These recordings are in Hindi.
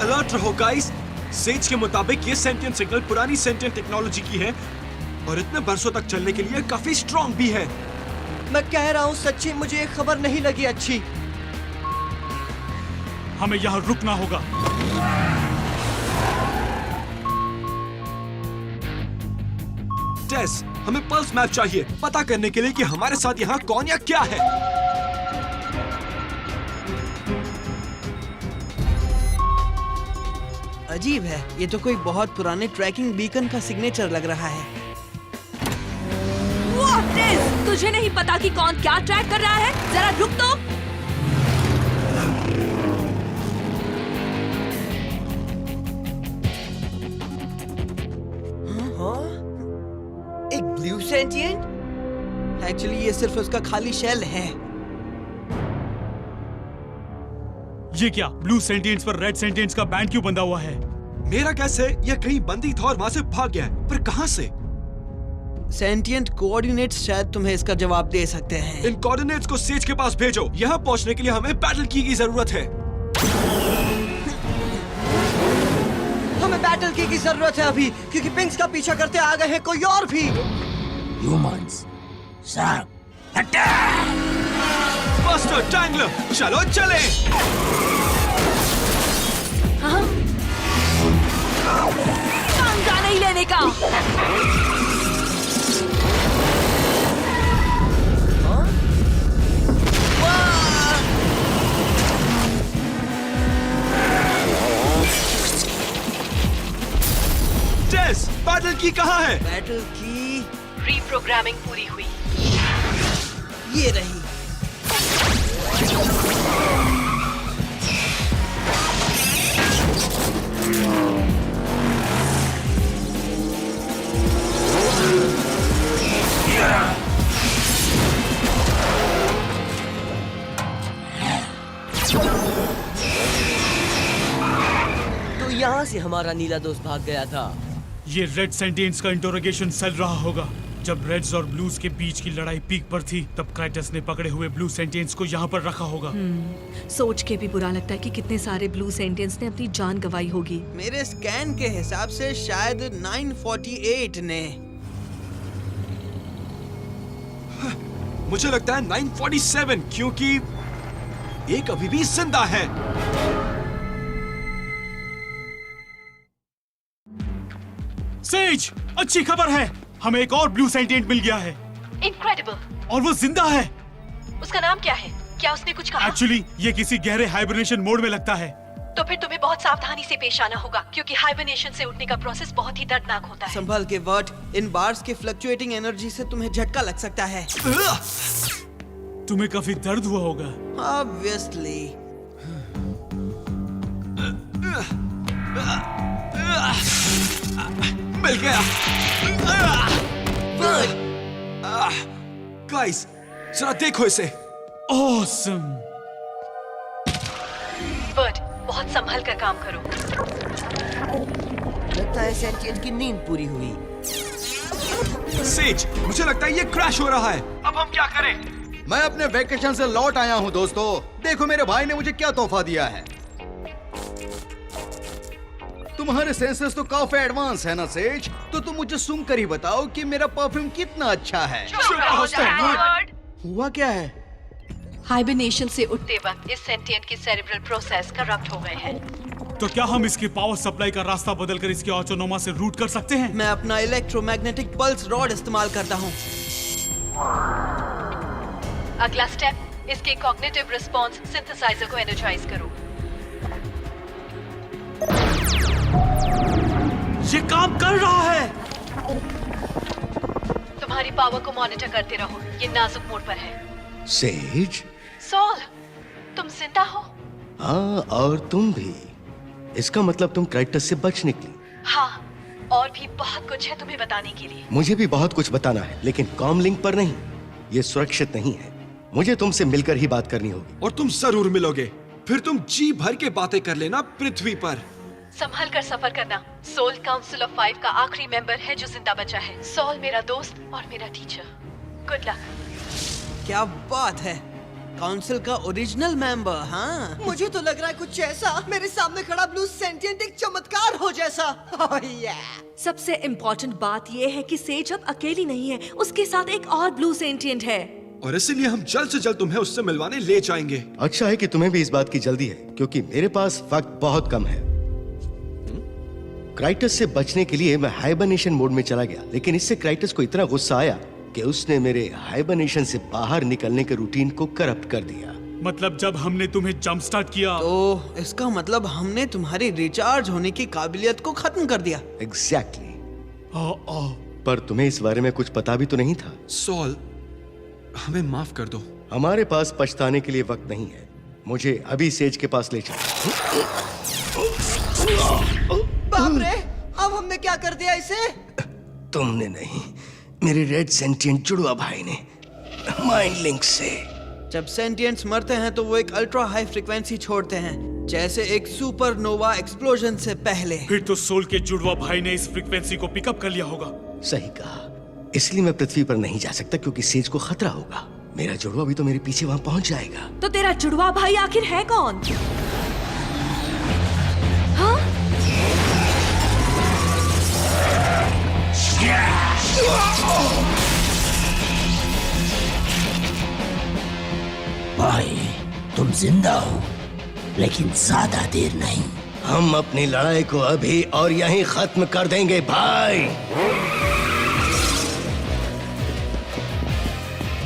अलर्ट रहो गाइस। सेज के मुताबिक ये सेंटिएंट सिग्नल पुरानी सेंटिएंट टेक्नोलॉजी की है और इतने बरसों तक चलने के लिए काफी स्ट्रॉन्ग भी है। मैं कह रहा हूँ सच्ची मुझे ये खबर नहीं लगी अच्छी। हमें यहाँ रुकना होगा। टेस, हमें पल्स मैप चाहिए पता करने के लिए कि हमारे साथ यहाँ कौन या क्या है। अजीब है, ये तो कोई बहुत पुराने ट्रैकिंग बीकन का सिग्नेचर लग रहा है। तुझे नहीं पता कि कौन क्या ट्रैक कर रहा है? जरा रुक तो। एक ब्लू सेंटिएंट? एक्चुअली ये सिर्फ उसका खाली शेल है। ये क्या, ब्लू सेंटिएंट्स पर रेड सेंटिएंट्स का बैंड क्यों बंधा हुआ है? मेरा गैस है यह कहीं बंदी था और वहां से भाग गया है, पर कहां से? सेंटिएंट कोऑर्डिनेट्स शायद तुम्हें इसका जवाब दे सकते हैं। इन कोऑर्डिनेट्स को सेज के पास भेजो। यहाँ पहुँचने के लिए हमें बैटल की जरूरत है। हमें बैटल की जरूरत है अभी, क्योंकि पिंक्स का पीछा करते आ गए हैं कोई और भी। Humans, attack! बस्टर टैंगलर, चलो चले। हाँ? पंगा नहीं लेने का। टेस, बैटल की कहाँ है? बैटल की रीप्रोग्रामिंग पूरी हुई। ये रही। तो यहाँ से हमारा नीला दोस्त भाग गया था। ये रेड सेंटिएंट्स का इंटरोगेशन चल रहा होगा। जब रेड्स और ब्लूज के बीच की लड़ाई पीक पर थी, तब क्राइटस ने पकड़े हुए ब्लू सेंटिएंट्स को यहाँ पर रखा होगा। सोच के भी बुरा लगता है कि कितने सारे ब्लू सेंटिएंट्स ने अपनी जान गंवाई होगी। मेरे स्कैन के हिसाब से शायद 948 ने। मुझे लगता है 947, क्योंकि एक अभी भी जिंदा है। सेज, अच्छी खबर है, हमें एक और ब्लू सेंटिएंट मिल गया है। इनक्रेडिबल। और वो जिंदा है। उसका नाम क्या है? क्या उसने कुछ कहा? एक्चुअली ये किसी गहरे हाइबरनेशन मोड में लगता है। तो फिर तुम्हें बहुत सावधानी से पेश आना होगा, क्योंकि हाइबरनेशन से उठने का प्रोसेस बहुत ही दर्दनाक होता है। संभल के वर्ट, इन बार्स के फ्लक्चुएटिंग एनर्जी से तुम्हें झटका लग सकता है। तुम्हें काफी दर्द हुआ होगा। Obviously. मिल गया। गाइस, जरा देखो इसे। ऑसम। बर्ड, बहुत संभल कर काम करो। लगता है सेंटिएंट की नींद पूरी हुई। सेज, मुझे लगता है ये क्रैश हो रहा है। अब हम क्या करें? मैं अपने वेकेशन से लौट आया हूँ दोस्तों। देखो मेरे भाई ने मुझे क्या तोहफा दिया है। तुम्हारे सेंसर्स तो काफी एडवांस है ना सेज? तो तुम मुझे सुन कर ही बताओ कि मेरा परफ्यूम कितना अच्छा है। हुआ क्या है? हाइबरनेशन से उठते वक्त इस सेंटिएंट की सेरेब्रल प्रोसेस करप्ट हो गए हैं। तो क्या हम इसकी पावर सप्लाई का रास्ता बदलकर इसके ऑटोनोमा से रूट कर सकते हैं? मैं अपना इलेक्ट्रोमैग्नेटिक पल्स रॉड इस्तेमाल करता हूँ। अगला स्टेप, इसके कॉग्निटिव रिस्पॉन्स सिंथेसाइजर को एनर्जाइज करो। ये काम कर रहा है। तुम्हारी पावर को मॉनिटर करते रहो, ये नाजुक मोड पर है। सेज? सॉल, तुम जिंदा हो? हाँ, और तुम भी। इसका मतलब तुम क्राइटस से बच निकली। हाँ, और भी बहुत कुछ है तुम्हें बताने के लिए। मुझे भी बहुत कुछ बताना है, लेकिन कॉम लिंक पर नहीं। ये सुरक्षित नहीं है। मुझे तुमसे मिलकर ही बात करनी होगी। और तुम जरूर मिलोगे। फिर तुम जी भर के बातें कर लेना पृथ्वी पर। संभल कर सफर करना। सोल काउंसिल ऑफ 5 का आखिरी मेंबर है जो जिंदा बचा है। सोल मेरा दोस्त और मेरा टीचर। Good luck. क्या बात है, काउंसिल का ओरिजिनल मेंबर। हाँ, मुझे तो लग रहा है कुछ ऐसा मेरे सामने खड़ा ब्लू सेंटिएंट एक चमत्कार हो जैसा। Oh, yeah. सबसे इम्पोर्टेंट बात ये है कि सेज अब अकेली नहीं है, उसके साथ एक और ब्लू सेंटिएंट है। और इसीलिए हम जल्द से जल्द तुम्हें उससे मिलवाने ले जाएंगे। अच्छा है कि तुम्हें भी इस बात की जल्दी है, क्योंकि मेरे पास वक्त बहुत कम है। क्राइटस से बचने के लिए मैं हाइबरनेशन मोड में चला गया, लेकिन इससे क्राइटस को इतना गुस्सा आया कि उसने मेरे हाइबरनेशन से बाहर निकलने के रूटीन को करप्ट कर दिया। मतलब जब हमने तुम्हें जंप स्टार्ट किया तो इसका मतलब हमने तुम्हारी रिचार्ज होने की काबिलियत को खत्म कर दिया। एग्जैक्टली। पर तुम्हें इस बारे में कुछ पता भी तो नहीं था। सॉल, हमें माफ कर दो। हमारे पास पछताने के लिए वक्त नहीं है। मुझे अभी सेज के पास ले चलो। बाप रे, अब हमने क्या कर दिया इसे? तुमने नहीं, मेरे रेड सेंटिएंट जुड़वा भाई ने माइंड लिंक से। जब सेंटिएंट्स मरते हैं तो वो एक अल्ट्रा हाई फ्रीक्वेंसी छोड़ते हैं, जैसे एक सुपरनोवा एक्सप्लोजन से पहले। फिर तो सोल के जुड़वा भाई ने इस फ्रीक्वेंसी को पिकअप कर लिया होगा। सही कहा। इसलिए मैं पृथ्वी पर नहीं जा सकता, क्योंकि सेज को खतरा होगा। मेरा जुड़वा भी तो मेरे पीछे वहां पहुंच जाएगा। तो तेरा जुड़वा भाई आखिर है कौन? हाँ? भाई, तुम जिंदा हो, लेकिन ज्यादा देर नहीं। हम अपनी लड़ाई को अभी और यहीं खत्म कर देंगे भाई।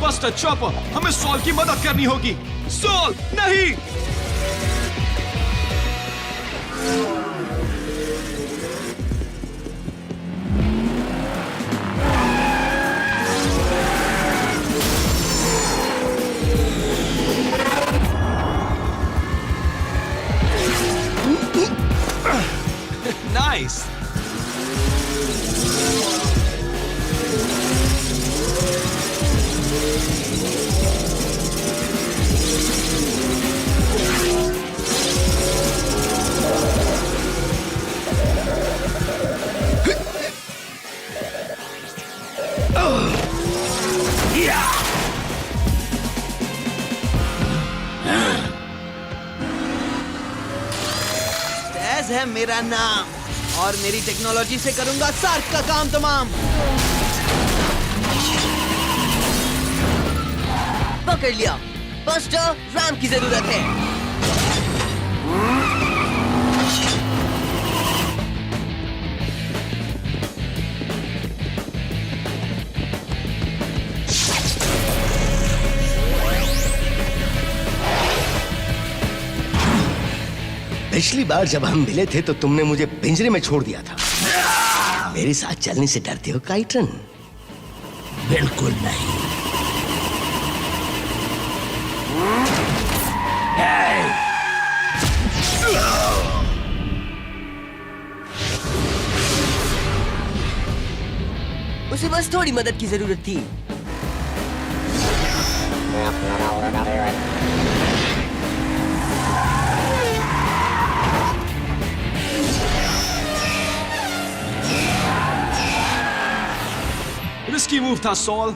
बस्टर चॉपर, हमें सॉल की मदद करनी होगी। सॉल, नहीं! नाइस। स्टैज है मेरा नाम और मेरी टेक्नोलॉजी से करूंगा सार्क का काम तमाम। पकड़ लिया। बस्टर, रैम की जरूरत है। पिछली बार जब हम मिले थे तो तुमने मुझे पिंजरे में छोड़ दिया था। मेरे साथ चलने से डरते हो काइटन? बिल्कुल नहीं। उसे बस थोड़ी मदद की जरूरत थी। रिस्की मूव था सॉल।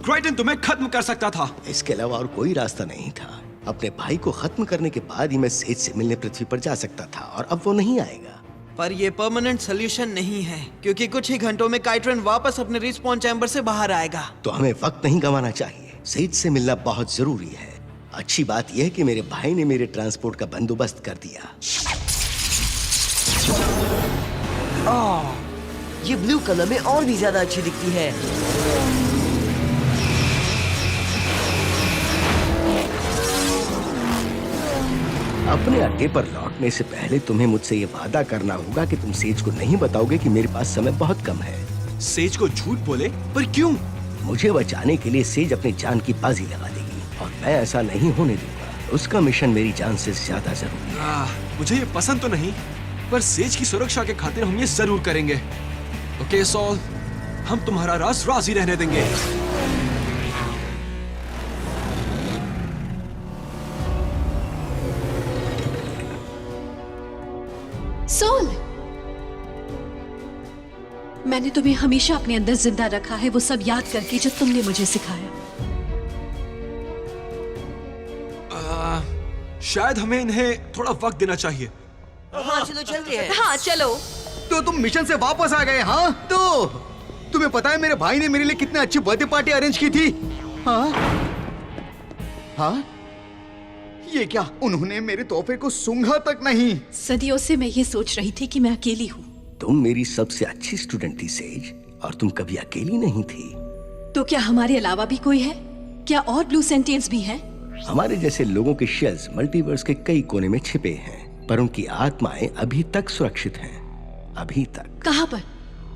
क्राइटन तुम्हें खत्म कर सकता था। इसके अलावा और कोई रास्ता नहीं था। अपने भाई को खत्म करने के बाद ही मैं सेज से मिलने पृथ्वी पर जा सकता था, और अब वो नहीं आएगा। पर ये परमानेंट सोल्यूशन नहीं है, क्योंकि कुछ ही घंटों में काइट्रन वापस अपने रिस्पॉन चैम्बर से बाहर आएगा। तो हमें वक्त नहीं गंवाना चाहिए। सेज से मिलना बहुत जरूरी है। अच्छी बात यह है कि मेरे भाई ने मेरे ट्रांसपोर्ट का बंदोबस्त कर दिया। ये ब्लू कलर में और भी ज्यादा अच्छी दिखती है। अपने अड्डे पर लौटने से पहले तुम्हें मुझसे ये वादा करना होगा कि तुम सेज को नहीं बताओगे कि मेरे पास समय बहुत कम है। सेज को झूठ बोले? पर क्यों? मुझे बचाने के लिए सेज अपनी जान की बाजी लगा देगी, और मैं ऐसा नहीं होने दूंगा। उसका मिशन मेरी जान से ज्यादा जरूरी है। मुझे ये पसंद तो नहीं, पर सेज की सुरक्षा के खातिर हम ये जरूर करेंगे। ओके सॉल, हम तुम्हारा राज राज ही रहने देंगे। सोल, मैंने तुम्हें हमेशा अपने अंदर जिंदा रखा है, वो सब याद करके जो तुमने मुझे सिखाया। शायद हमें इन्हें थोड़ा वक्त देना चाहिए। हाँ चलो जल्दी है। हाँ चलो। तो तुम मिशन से वापस आ गए? हाँ, तो तुम्हें पता है मेरे भाई ने मेरे लिए कितनी अच्छी बर्थडे पार्टी अरेंज की थी? हाँ हाँ, ये क्या, उन्होंने मेरे तोहफे को सूंघा तक नहीं। सदियों से मैं ये सोच रही थी कि मैं अकेली हूँ। तुम मेरी सबसे अच्छी स्टूडेंट थी सेज, और तुम कभी अकेली नहीं थी। तो क्या हमारे अलावा भी कोई है? क्या और ब्लू सेंटियंस भी हैं? हमारे जैसे लोगों के शेल्स मल्टीवर्स के कई कोने में छिपे हैं, पर उनकी आत्माएं अभी तक सुरक्षित हैं। अभी तक। कहाँ पर?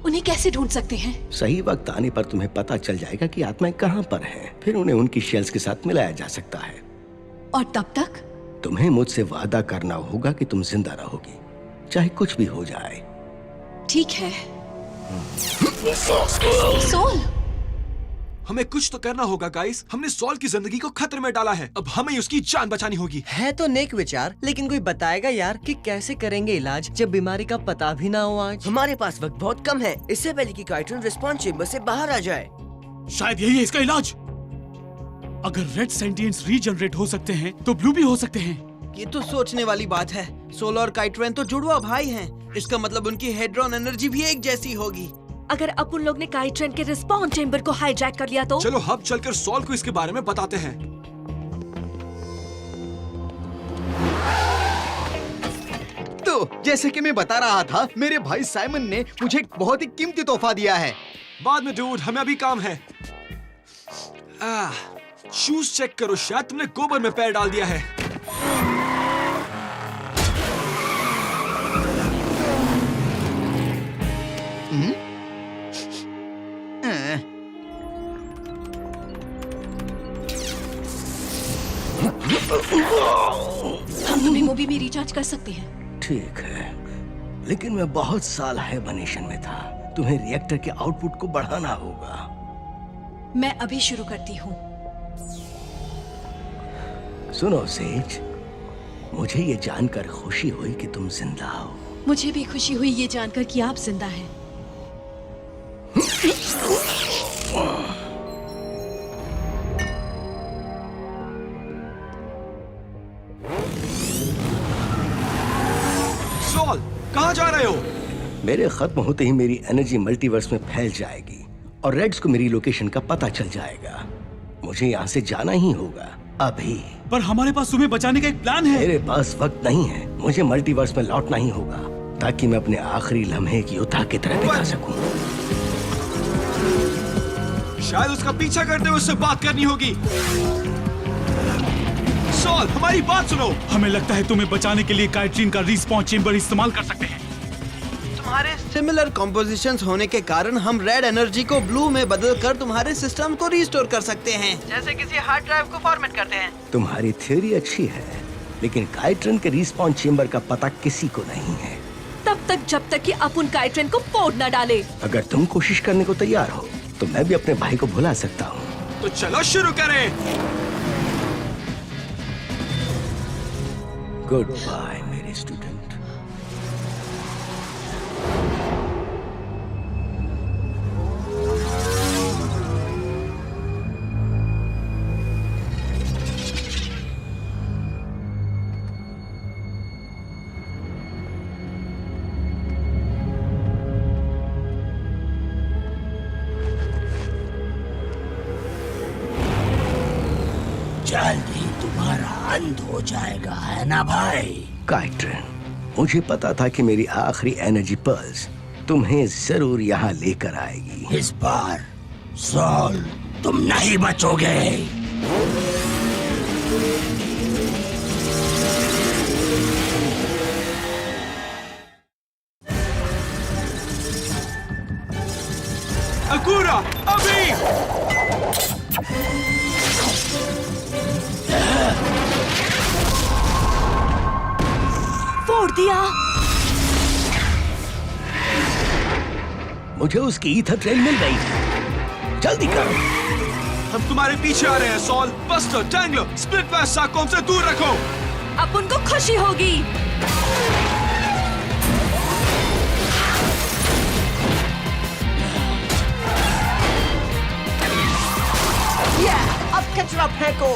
उन्हें कैसे ढूंढ सकते हैं? सही वक्त आने पर तुम्हें पता चल जाएगा कि आत्माएं कहाँ पर हैं। फिर उन्हें उनकी शेल्स के साथ मिलाया जा सकता है। और तब तक? तुम्हें मुझसे वादा करना होगा कि तुम जिंदा रहोगी, चाहे कुछ भी हो जाए। ठीक है। सोल, हमें कुछ तो करना होगा गाइस। हमने सॉल की जिंदगी को खतरे में डाला है। अब हमें उसकी जान बचानी होगी। है तो नेक विचार, लेकिन कोई बताएगा यार कि कैसे करेंगे इलाज जब बीमारी का पता भी ना हो आज। हमारे पास वक्त बहुत कम है, इससे पहले कि काइट्रन रिस्पॉन्स चेंबर से बाहर आ जाए। शायद यही है इसका इलाज। अगर रेड सेंटियंस रीजनरेट हो सकते हैं तो ब्लू भी हो सकते हैं। ये तो सोचने वाली बात है। सोल और काइट्रन तो जुड़वा भाई हैं। इसका मतलब उनकी हेड्रॉन एनर्जी भी एक जैसी होगी। अगर अपन लोग ने काइट्रन के रिस्पॉन्स चेंबर को हाईजैक कर लिया तो? चलो हब चलकर सॉल को इसके बारे में बताते हैं। तो जैसे कि मैं बता रहा था, मेरे भाई साइमन ने मुझे एक बहुत ही कीमती तोहफा दिया है। बाद में डूड, हमें अभी काम है। शूज चेक करो, शायद तुमने गोबर में पैर डाल दिया है। हम तुम्हें मूवी में रिचार्ज कर सकते हैं। ठीक है, लेकिन मैं बहुत साल हाइबरनेशन में था। तुम्हें रिएक्टर के आउटपुट को बढ़ाना होगा। मैं अभी शुरू करती हूँ। सुनो सेज, मुझे ये जानकर खुशी हुई कि तुम जिंदा हो। मुझे भी खुशी हुई ये जानकर कि आप जिंदा हैं। सॉल, कहाँ जा रहे हो? मेरे खत्म होते ही मेरी एनर्जी मल्टीवर्स में फैल जाएगी और रेड्स को मेरी लोकेशन का पता चल जाएगा। मुझे यहाँ से जाना ही होगा अभी। पर हमारे पास तुम्हें बचाने का एक प्लान है। मेरे पास वक्त नहीं है। मुझे मल्टीवर्स में लौटना ही होगा ताकि मैं अपने आखिरी लम्हे की योद्धा की तरह दिखा सकूं। शायद उसका पीछा करते हुए उससे बात करनी होगी। सॉल, हमारी बात सुनो। हमें लगता है तुम्हें बचाने के लिए काइट्रिन का रिस्पॉन्स चेंबर इस्तेमाल कर सकते हैं। तुम्हारे सिमिलर कॉम्पोजिशंस होने के कारण हम रेड एनर्जी को ब्लू में बदलकर तुम्हारे सिस्टम को रिस्टोर कर सकते हैं, जैसे किसी हार्ड ड्राइव को फॉर्मेट करते हैं। तुम्हारी थ्योरी अच्छी है, लेकिन काइट्रन के रिस्पॉन्स चेंबर का पता किसी को नहीं है। तब तक जब तक कि अपन काइट्रन को फोड़ न डाले। अगर तुम कोशिश करने को तैयार हो तो मैं भी अपने भाई को भुला सकता हूँ। तो चलो शुरू करें। गुड बाय मेरे स्टूडेंट। जल्दी तुम्हारा अंत हो जाएगा, है ना भाई? काइट्रन, मुझे पता था कि मेरी आखिरी एनर्जी पल्स तुम्हें जरूर यहाँ लेकर आएगी। इस बार सॉल तुम नहीं बचोगे। अकूरा, अभी! फोड़ दिया। मुझे उसकी ईथर ट्रेन मिल गई है। जल्दी करो। हम तुम्हारे पीछे आ रहे हैं सॉल। बस्टर, टैंगलर, स्प्लिट वाइज साको हमसे दूर रखो। अपन को खुशी होगी। अब कचरा फेंको।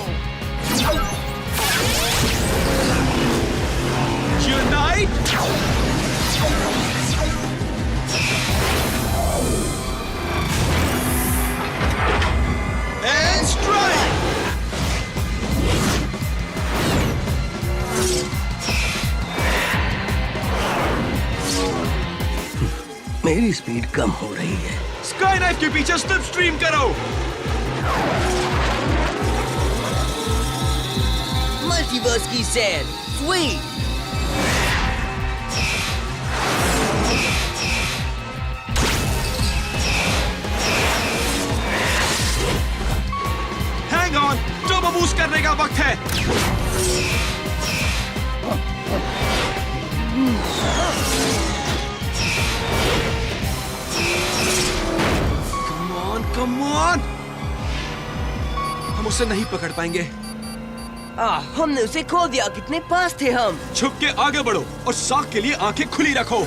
मेरी स्पीड कम हो रही है। स्काई नाइफ के पीछे स्लिप स्ट्रीम करो। मल्टीवर्स की सैर, sweet. Hang on, turbo boost करने का वक्त है। Come on! हम उसे नहीं पकड़ पाएंगे। हमने उसे खो दिया। कितने पास थे हम। छुप के आगे बढ़ो और साख के लिए आंखें खुली रखो।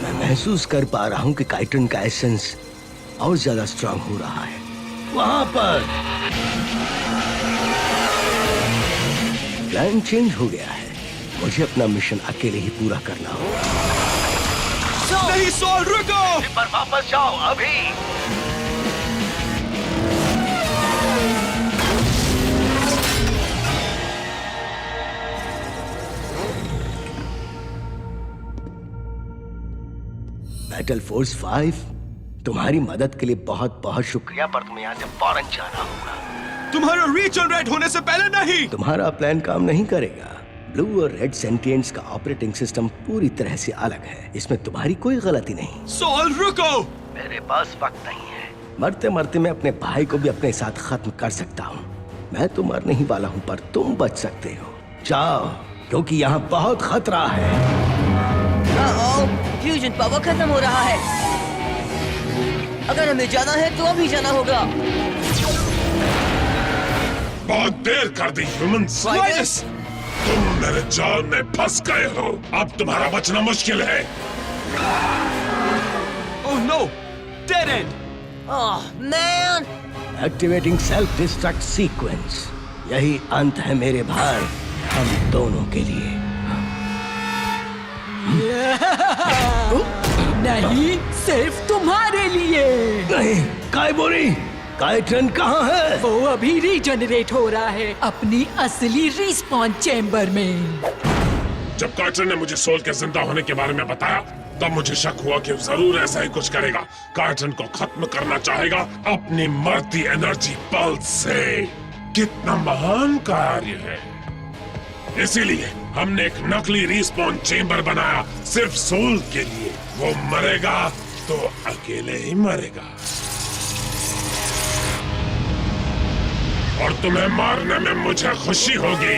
मैं महसूस कर पा रहा हूँ कि काइटन का एसेंस और ज्यादा स्ट्रांग हो रहा है। वहां पर प्लान चेंज हो गया है। मुझे अपना मिशन अकेले ही पूरा करना होगा। नहीं सोल, रुको! पर वापस जाओ अभी। बैटल फोर्स 5, तुम्हारी मदद के लिए बहुत बहुत शुक्रिया, पर तुम्हें यहाँ से फौरन जाना होगा। तुम्हारा रीजनरेट होने से पहले नहीं। तुम्हारा प्लान काम नहीं करेगा। ब्लू और रेड सेंटिएंट्स का ऑपरेटिंग सिस्टम पूरी तरह से अलग है। इसमें तुम्हारी कोई गलती नहीं। सोल, रुको! मेरे पास वक्त नहीं है। मरते मरते मैं अपने भाई को भी अपने साथ खत्म कर सकता हूँ। मैं तो मरने ही वाला हूँ, पर तुम बच सकते हो। जाओ, क्योंकि यहाँ बहुत खतरा है। फ्यूजन पावर खत्म हो रहा है। अगर हमें जाना है तो अभी जाना होगा। बहुत देर कर दी ह्यूमंस। तुम मेरे जाल में फंस गए हो। अब तुम्हारा बचना मुश्किल है। Oh no, dead end. Man! Activating self destruct sequence. यही अंत है मेरे भाई, हम दोनों के लिए। नहीं, सिर्फ तुम्हारे लिए। नहीं, काइबोरी, काइटन कहाँ है? वो अभी रीजनरेट हो रहा है अपनी असली रिस्पॉन चेम्बर में। जब काइटन ने मुझे सोल के जिंदा होने के बारे में बताया, तब मुझे शक हुआ कि जरूर ऐसा ही कुछ करेगा। काइटन को खत्म करना चाहेगा अपनी मरती एनर्जी पल्स से। कितना महान कार्य है। इसीलिए हमने एक नकली रिस्पॉन चेम्बर बनाया, सिर्फ सोल के लिए। वो मरेगा तो अकेले ही मरेगा, और तुम्हें मारने में मुझे खुशी होगी।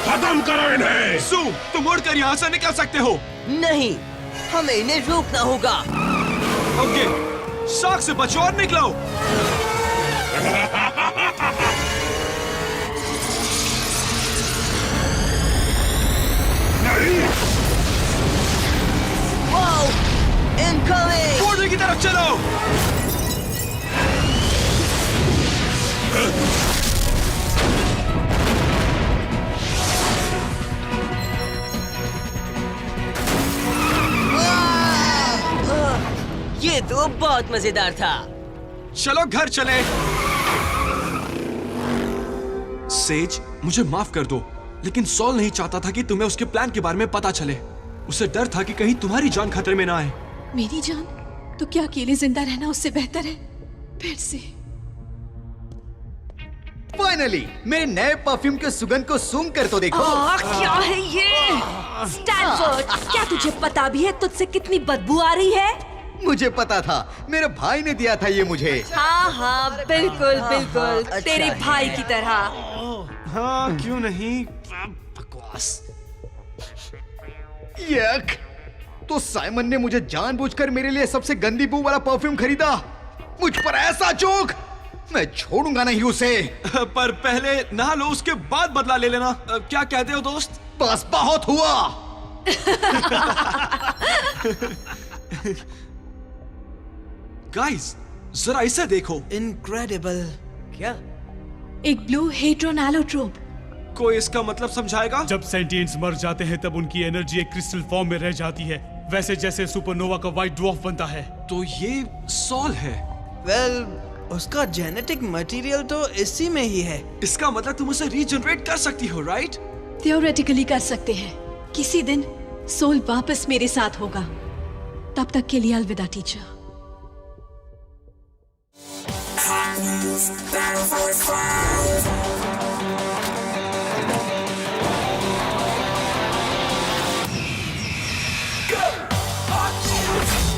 खत्म करो इन्हें। सू, तुम उड़कर यहाँ से निकल सकते हो। नहीं, हमें इन्हें रोकना होगा। ओके, शाख से बचो और निकलो। Wow, incoming! पोर्टल की तरफ चलो। ये तो बहुत मजेदार था। चलो घर चले। सेज, मुझे माफ कर दो, लेकिन सॉल नहीं चाहता था कि तुम्हें उसके प्लान के बारे में पता चले। उसे डर था कि कहीं तुम्हारी जान खतरे में ना आए। मेरी जान? तो क्या अकेले जिंदा रहना उससे बेहतर है? फिर से फाइनली मेरे नए परफ्यूम के सुगंध को सूंघ कर तो देखो। क्या है ये? स्टैनफोर्ड, क्या तुझे पता भी है तुझसे कितनी बदबू आ रही है? मुझे पता था, मेरे भाई ने दिया था ये मुझे। हाँ हाँ, बिल्कुल बिल्कुल, अच्छा तेरे भाई की तरह। हाँ, क्यों नहीं? बकवास। यक! तो साइमन ने मुझे जानबूझकर मेरे लिए सबसे गंदी बू वाला परफ्यूम खरीदा। मुझ पर ऐसा जोक, मैं छोड़ूंगा नहीं उसे। पर पहले नहा लो, उसके बाद बदला ले लेना। क्या कहते हो दोस्त? बस बहुत हुआ। गाइस, जरा इसे देखो। इनक्रेडिबल। क्या? एक ब्लू हेड्रोन एलोट्रोप। कोई इसका मतलब समझाएगा? जब सेंटिएंट्स मर जाते हैं तब उनकी एनर्जी एक क्रिस्टल फॉर्म में रह जाती है, वैसे जैसे सुपरनोवा का व्हाइट ड्वार्फ बनता है। तो ये सॉल है। वेल, उसका जेनेटिक मटेरियल तो इसी में ही है। इसका मतलब तुम उसे रीजनरेट कर सकती हो, राइट? थियोरेटिकली कर सकते हैं। किसी दिन सोल वापस मेरे साथ होगा। तब तक के लिए अलविदा teacher.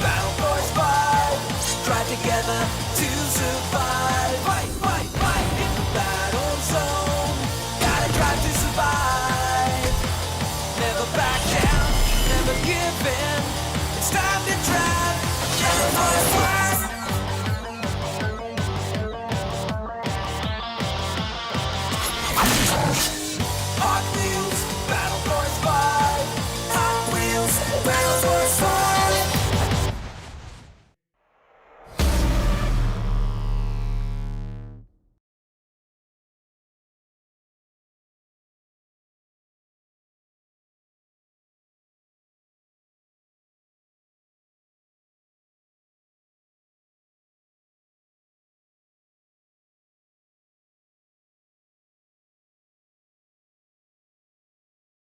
Battle Force 5, strive together to survive.